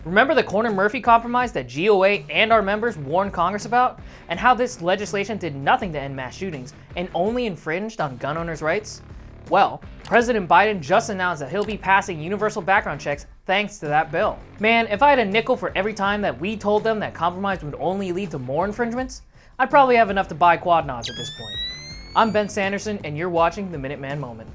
Remember the Cornyn-Murphy compromise that GOA and our members warned Congress about? And how this legislation did nothing to end mass shootings and only infringed on gun owners' rights? Well, President Biden just announced that he'll be passing universal background checks thanks to that bill. Man, if I had a nickel for every time that we told them that compromise would only lead to more infringements, I'd probably have enough to buy quad nods at this point. I'm Ben Sanderson, and you're watching the Minuteman Moment.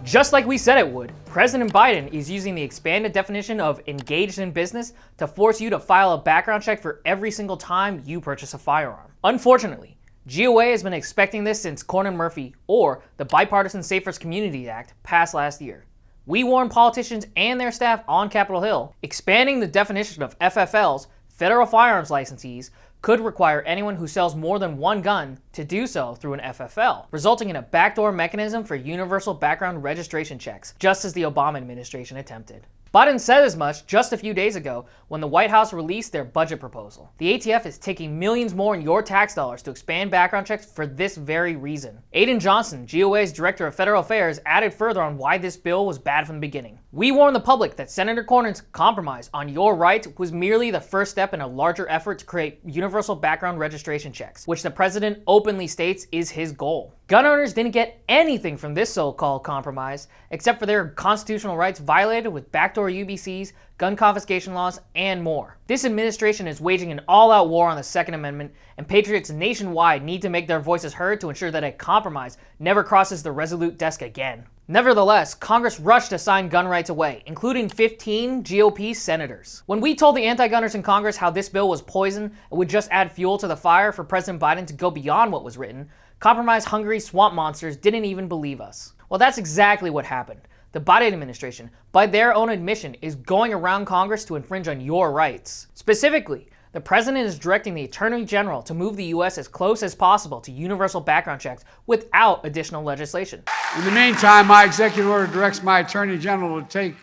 Just like we said it would, President Biden is using the expanded definition of engaged in business to force you to file a background check for every single time you purchase a firearm. Unfortunately, GOA has been expecting this since Cornyn-Murphy, or the Bipartisan Safer Communities Act, passed last year. We warned politicians and their staff on Capitol Hill, expanding the definition of FFLs, federal firearms licensees, could require anyone who sells more than one gun to do so through an FFL, resulting in a backdoor mechanism for universal background registration checks, just as the Obama administration attempted. Biden said as much just a few days ago when the White House released their budget proposal. The ATF is taking millions more in your tax dollars to expand background checks for this very reason. Aiden Johnson, GOA's Director of Federal Affairs, added further on why this bill was bad from the beginning. We warned the public that Senator Cornyn's compromise on your rights was merely the first step in a larger effort to create universal background registration checks, which the president openly states is his goal. Gun owners didn't get anything from this so-called compromise, except for their constitutional rights violated with backdoor UBCs, gun confiscation laws, and more. This administration is waging an all-out war on the Second Amendment, and patriots nationwide need to make their voices heard to ensure that a compromise never crosses the Resolute desk again. Nevertheless, Congress rushed to sign gun rights away, including 15 GOP senators. When we told the anti-gunners in Congress how this bill was poison and would just add fuel to the fire for President Biden to go beyond what was written, compromise-hungry swamp monsters didn't even believe us. Well, that's exactly what happened. The Biden administration, by their own admission, is going around Congress to infringe on your rights. Specifically, the president is directing the Attorney General to move the U.S. as close as possible to universal background checks without additional legislation. In the meantime, my executive order directs my Attorney General to take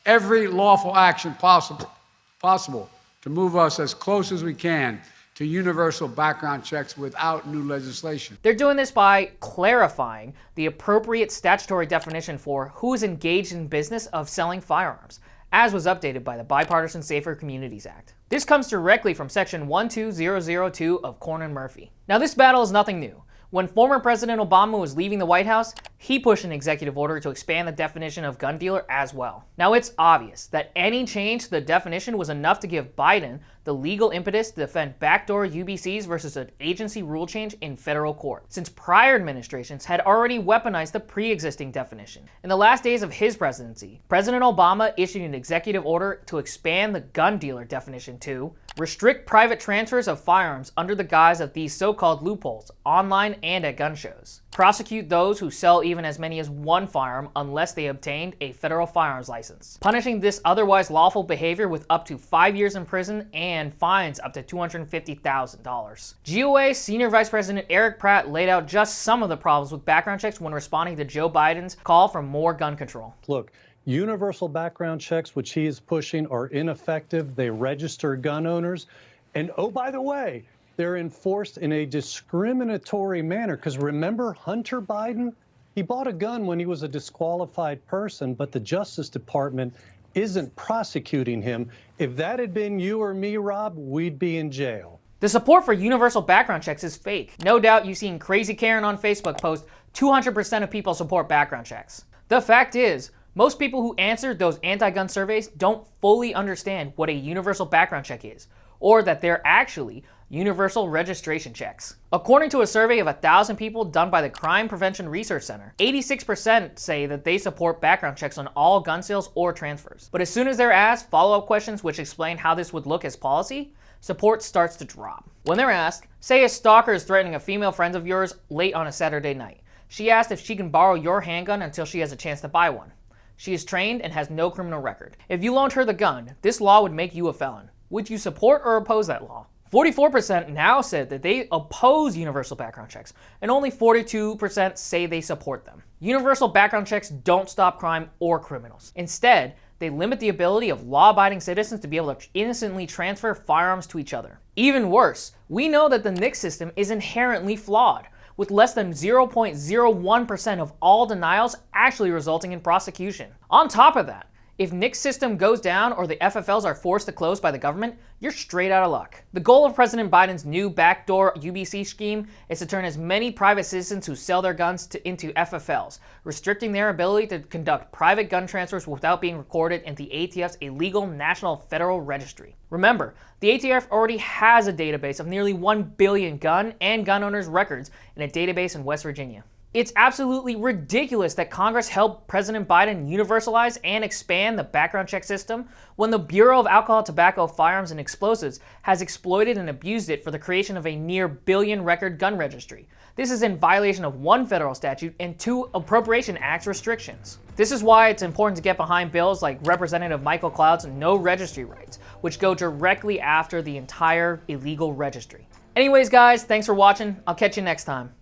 every lawful action possible to move us as close as we can to universal background checks without new legislation. They're doing this by clarifying the appropriate statutory definition for who is engaged in business of selling firearms, as was updated by the Bipartisan Safer Communities Act. This comes directly from Section 12002 of Cornyn-Murphy. Now, this battle is nothing new. When former President Obama was leaving the White House, he pushed an executive order to expand the definition of gun dealer as well. Now, it's obvious that any change to the definition was enough to give Biden the legal impetus to defend backdoor UBCs versus an agency rule change in federal court, since prior administrations had already weaponized the pre-existing definition. In the last days of his presidency, President Obama issued an executive order to expand the gun dealer definition to restrict private transfers of firearms under the guise of these so-called loopholes, online and at gun shows. Prosecute those who sell even as many as one firearm unless they obtained a federal firearms license, punishing this otherwise lawful behavior with up to 5 years in prison and fines up to $250,000. GOA Senior Vice President Eric Pratt laid out just some of the problems with background checks when responding to Joe Biden's call for more gun control. Look, universal background checks, which he is pushing, are ineffective. They register gun owners. And oh, by the way, they're enforced in a discriminatory manner. Because remember Hunter Biden? He bought a gun when he was a disqualified person, but the Justice Department isn't prosecuting him. If that had been you or me, Rob, we'd be in jail. The support for universal background checks is fake. No doubt you've seen Crazy Karen on Facebook post 200% of people support background checks. The fact is, most people who answered those anti-gun surveys don't fully understand what a universal background check is, or that they're actually universal registration checks. According to a survey of 1,000 people done by the Crime Prevention Research Center, 86% say that they support background checks on all gun sales or transfers. But as soon as they're asked follow-up questions which explain how this would look as policy, support starts to drop. When they're asked, say a stalker is threatening a female friend of yours late on a Saturday night. She asked if she can borrow your handgun until she has a chance to buy one. She is trained and has no criminal record. If you loaned her the gun, this law would make you a felon. Would you support or oppose that law? 44% now said that they oppose universal background checks, and only 42% say they support them. Universal background checks don't stop crime or criminals. Instead, they limit the ability of law-abiding citizens to be able to innocently transfer firearms to each other. Even worse, we know that the NICS system is inherently flawed, with less than 0.01% of all denials actually resulting in prosecution. On top of that, If Nick's system goes down or the FFLs are forced to close by the government, you're straight out of luck. The goal of President Biden's new backdoor UBC scheme is to turn as many private citizens who sell their guns into FFLs, restricting their ability to conduct private gun transfers without being recorded in the ATF's illegal National Federal Registry. Remember, the ATF already has a database of nearly 1 billion gun and gun owners' records in a database in West Virginia. It's absolutely ridiculous that Congress helped President Biden universalize and expand the background check system when the Bureau of Alcohol, Tobacco, Firearms, and Explosives has exploited and abused it for the creation of a near billion record gun registry. This is in violation of 1 federal statute and 2 Appropriation Act's restrictions. This is why it's important to get behind bills like Representative Michael Cloud's no registry rights, which go directly after the entire illegal registry. Anyways, guys, thanks for watching. I'll catch you next time.